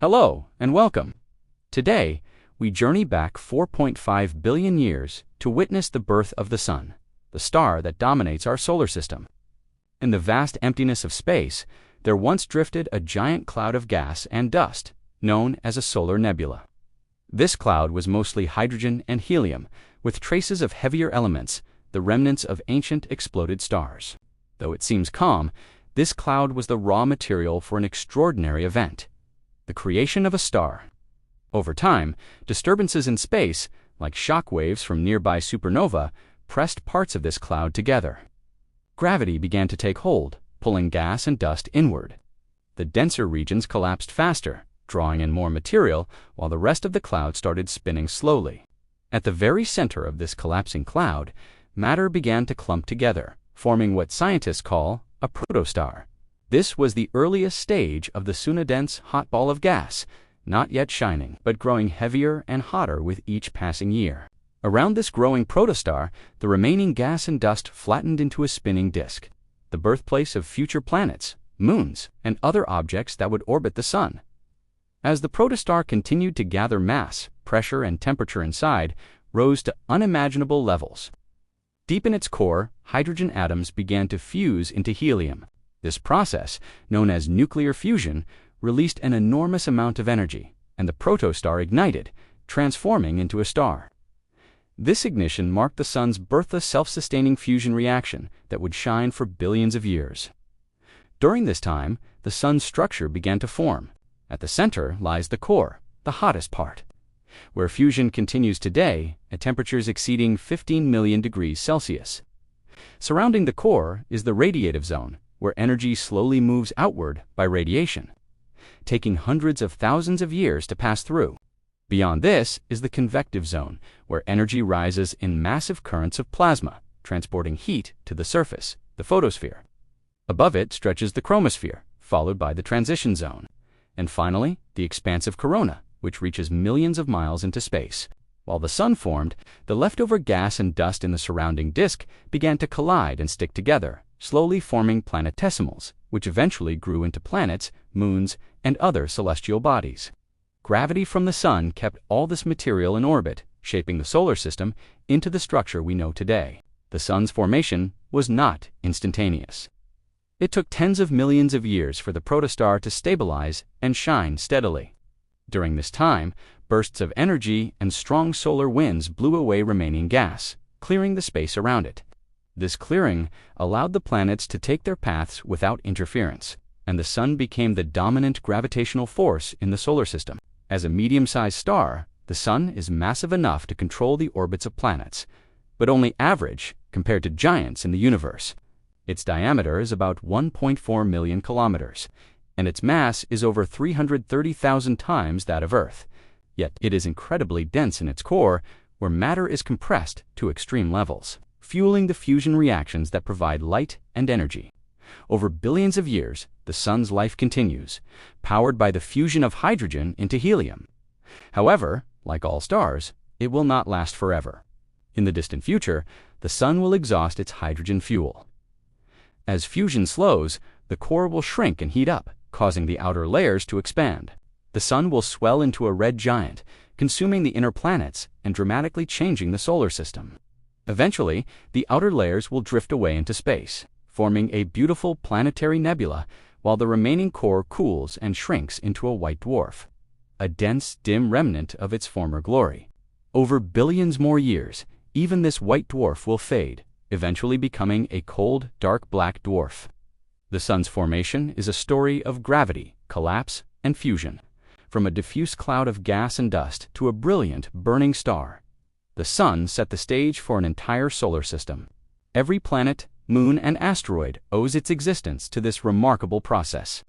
Hello and welcome. Today, we journey back 4.5 billion years to witness the birth of the Sun, the star that dominates our solar system. In the vast emptiness of space, there once drifted a giant cloud of gas and dust, known as a solar nebula. This cloud was mostly hydrogen and helium, with traces of heavier elements, the remnants of ancient exploded stars. Though it seems calm, this cloud was the raw material for an extraordinary event: the creation of a star. Over time, disturbances in space, like shock waves from nearby supernova, pressed parts of this cloud together. Gravity began to take hold, pulling gas and dust inward. The denser regions collapsed faster, drawing in more material, while the rest of the cloud started spinning slowly. At the very center of this collapsing cloud, matter began to clump together, forming what scientists call a protostar. This was the earliest stage of the Suna-dense hot ball of gas, not yet shining, but growing heavier and hotter with each passing year. Around this growing protostar, the remaining gas and dust flattened into a spinning disk, the birthplace of future planets, moons, and other objects that would orbit the Sun. As the protostar continued to gather mass, pressure and temperature inside rose to unimaginable levels. Deep in its core, hydrogen atoms began to fuse into helium. This process, known as nuclear fusion, released an enormous amount of energy, and the protostar ignited, transforming into a star. This ignition marked the Sun's birthless self-sustaining fusion reaction that would shine for billions of years. During this time, the Sun's structure began to form. At the center lies the core, the hottest part, where fusion continues today at temperatures exceeding 15 million degrees Celsius. Surrounding the core is the radiative zone, where energy slowly moves outward by radiation, taking hundreds of thousands of years to pass through. Beyond this is the convective zone, where energy rises in massive currents of plasma, transporting heat to the surface, the photosphere. Above it stretches the chromosphere, followed by the transition zone, and finally the expansive corona, which reaches millions of miles into space. While the Sun formed, the leftover gas and dust in the surrounding disk began to collide and stick together, slowly forming planetesimals, which eventually grew into planets, moons, and other celestial bodies. Gravity from the Sun kept all this material in orbit, shaping the solar system into the structure we know today. The Sun's formation was not instantaneous. It took tens of millions of years for the protostar to stabilize and shine steadily. During this time, bursts of energy and strong solar winds blew away remaining gas, clearing the space around it. This clearing allowed the planets to take their paths without interference, and the Sun became the dominant gravitational force in the solar system. As a medium-sized star, the Sun is massive enough to control the orbits of planets, but only average compared to giants in the universe. Its diameter is about 1.4 million kilometers, and its mass is over 330,000 times that of Earth. Yet it is incredibly dense in its core, where matter is compressed to extreme levels, fueling the fusion reactions that provide light and energy. Over billions of years, the Sun's life continues, powered by the fusion of hydrogen into helium. However, like all stars, it will not last forever. In the distant future, the Sun will exhaust its hydrogen fuel. As fusion slows, the core will shrink and heat up, causing the outer layers to expand. The Sun will swell into a red giant, consuming the inner planets and dramatically changing the solar system. Eventually, the outer layers will drift away into space, forming a beautiful planetary nebula, while the remaining core cools and shrinks into a white dwarf, a dense, dim remnant of its former glory. Over billions more years, even this white dwarf will fade, eventually becoming a cold, dark black dwarf. The Sun's formation is a story of gravity, collapse, and fusion. From a diffuse cloud of gas and dust to a brilliant, burning star, the Sun set the stage for an entire solar system. Every planet, moon, and asteroid owes its existence to this remarkable process.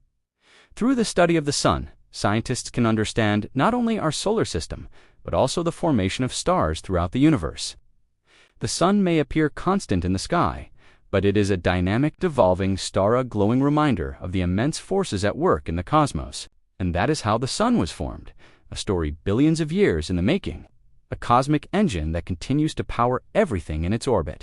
Through the study of the Sun, scientists can understand not only our solar system, but also the formation of stars throughout the universe. The Sun may appear constant in the sky, but it is a dynamic, evolving star, a glowing reminder of the immense forces at work in the cosmos. And that is how the Sun was formed, a story billions of years in the making, a cosmic engine that continues to power everything in its orbit.